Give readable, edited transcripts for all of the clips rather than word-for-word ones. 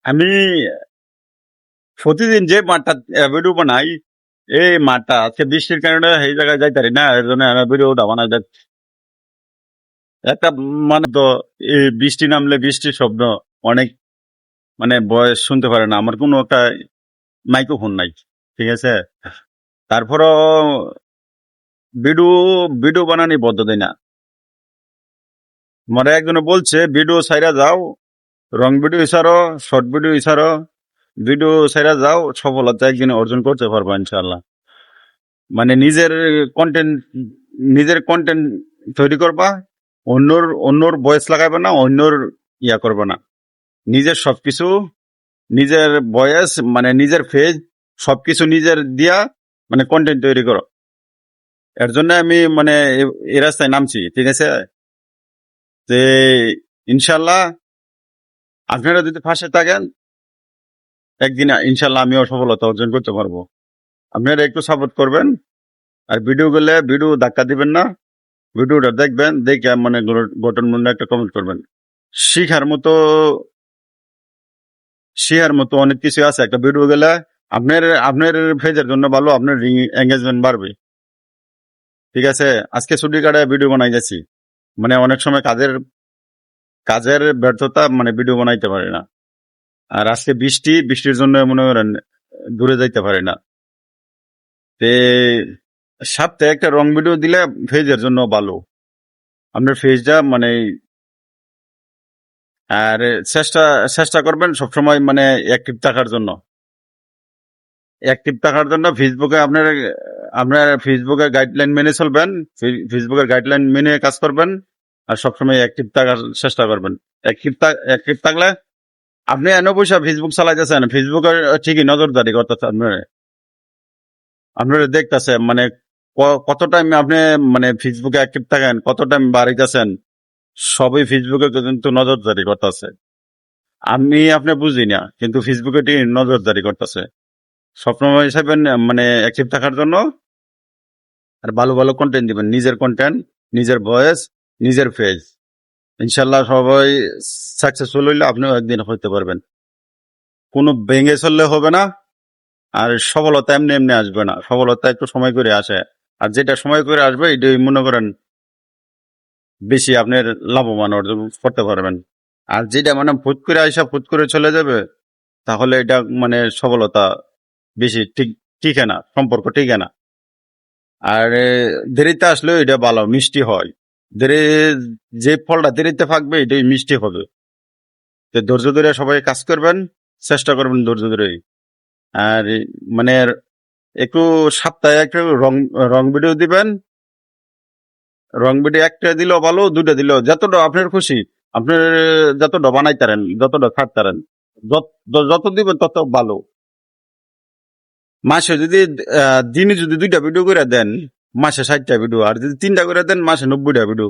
আমি প্রতিদিন যে মাঠটা ভিডিও বানাই, এই মাঠটা আজকে বৃষ্টির কারণে এই জায়গায় যাইতে পারি না, এর জন্য আমি ভিডিওটা বানাই যাচ্ছি। একটা মানে তো এই বৃষ্টি নামলে বৃষ্টির শব্দ অনেক মানে বয়স শুনতে পারে না, আমার কোনো একটা মাইক্রোফোন নাই, ঠিক আছে। তারপরও ভিডিও ভিডিও বানানি বদ্ধ দেয় না। মানে একজনে বলছে ভিডিও সাইরা যাও, রং ভিডিও ইসারো, শর্ট ভিডিও ইসারো, ভিডিও সাইরা যাও, সফলতা একদিন অর্জন করতে পারবো ইনশাল্লাহ। মানে নিজের কন্টেন্ট তৈরি করবা, অন্যর ভয়েস লাগাবে না, অন্যর ইয়া করবে না, নিজের সবকিছু, নিজের ভয়েস মানে নিজের ফেজ সবকিছু নিজের দিয়া মানে কন্টেন্ট তৈরি করো। এর জন্য আমি মানে এই রাস্তায় নামছি, ঠিক আছে। যে ইনশাল্লাহ আপনারা যদি পাশে থাকেন, একদিন ইনশাল্লাহ আমিও সফলতা অর্জন করতে পারবো। আপনারা একটু সাপোর্ট করবেন, আর ভিডিও গেলে ভিডিও ধাক্কা দিবেন না, ভিডিওটা দেখবেন, দেখে মানে গঠনমূল্য একটা কমেন্ট করবেন। শিখার মতো শিখার মতো অনেক কিছু আছে। একটা ভিডিও গেলে আপনার আপনার ফেজের জন্য ভালো, আপনার এঙ্গেজমেন্ট বাড়বে, ঠিক আছে। আজকে ছুটি কাটায় ভিডিও বানাই যাচ্ছি, মানে অনেক সময় কাজের ব্যর্থতা মানে ভিডিও বানাইতে পারে না। আর আজকে বৃষ্টির জন্য মনে করেন দূরে যাইতে পারে না। তে সপ্তাহে একটা রং ভিডিও দিলে ফেজের জন্য ভালো, আপনার ফেজটা মানে। আর চেষ্টা চেষ্টা করবেন সবসময় মানে অ্যাক্টিভ থাকার জন্য। ফেসবুকে আপনার আপনার ফেসবুকের গাইডলাইন মেনে চলবেন, ফেসবুকের গাইডলাইন মেনে কাজ করবেন, আর সবসময় অ্যাক্টিভ থাকার চেষ্টা করবেন। অ্যাক্টিভ থাকলে আপনি এনে পয়সা ফেসবুক চালাইতেছেন, ফেসবুকের ঠিকই নজরদারি করতেছে, আপনারা দেখতেছে মানে কত টাইম আপনি মানে ফেসবুকে অ্যাক্টিভ থাকেন, কত টাইম বাড়িতেছেন, সবই ফেসবুকে কিন্তু নজরদারি করতেছে। আপনি বুঝি না, কিন্তু ফেসবুকে ঠিক নজরদারি করতেছে। সবসময় হিসাবে মানে অ্যাক্টিভ থাকার জন্য, আর ভালো ভালো কন্টেন্ট দিবেন, নিজের কন্টেন্ট, নিজের ভয়েস, নিজের ফেজ। ইনশাল্লাহ সবাই সাকসেসফুল হইলে আপনিও একদিন হইতে পারবেন। কোনো ভেঙে চললে হবে না, আর সফলতা এমনি এমনি আসবে না, সফলতা একটু সময় করে আসে। আর যেটা সময় করে আসবে এটাই মনে করেন বেশি আপনার লাভবান অর্জন করতে পারবেন। আর যেটা মানে ফুট করে আসা ফুট করে চলে যাবে, তাহলে এটা মানে সফলতা বেশি টিকে না, সম্পর্ক টিকে না। আর দেরিতে আসলেও এটা ভালো, মিষ্টি হয়। দেরি, যে ফলটা দেরিতে থাকবে এটাই মিষ্টি হবে। তো ধৈর্য ধরে সবাই কাজ করবেন, চেষ্টা করবেন ধৈর্য ধরে। আর মানে একটু সপ্তাহে একটু রং ভিডিও দিবেন। রং ভিডিও একটা দিলেও ভালো, দুটা দিলেও, যতটা আপনার খুশি, আপনার যতটা বানাইতারেন, যতটা ছাড়তারেন, যত দিবেন তত ভালো। মাসে যদি দিনে যদি 2টা ভিডিও করে দেন, মাসে 60টা ভিডিও, আর যদি 3টা করে দেন মাসে 90টা ভিডিও।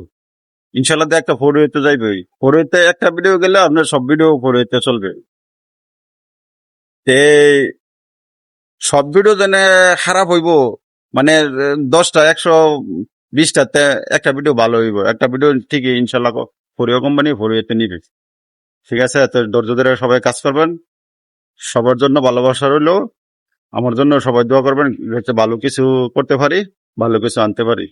ইনশাল্লাহ একটা ফোরওয়েতে যাইবে, ফোরওয়েতে একটা ভিডিও গেলে আপনার সব ভিডিও ফোরওয়েতে চলবে। তে সব ভিডিও যেন খারাপ হইব, মানে 10টা 120টাতে একটা ভিডিও ভালো হইব, একটা ভিডিও ঠিকই ইনশাল্লাহ ফোরিও কোম্পানি ফোরওয়েতে নিবে, ঠিক আছে। তো ধৈর্য ধরে সবাই কাজ করবেন, সবার জন্য ভালোবাসা রইলো, আমার জন্য সবাই দোয়া করবেন, যাতে ভালো কিছু করতে পারি, ভালো কিছু আনতে পারি।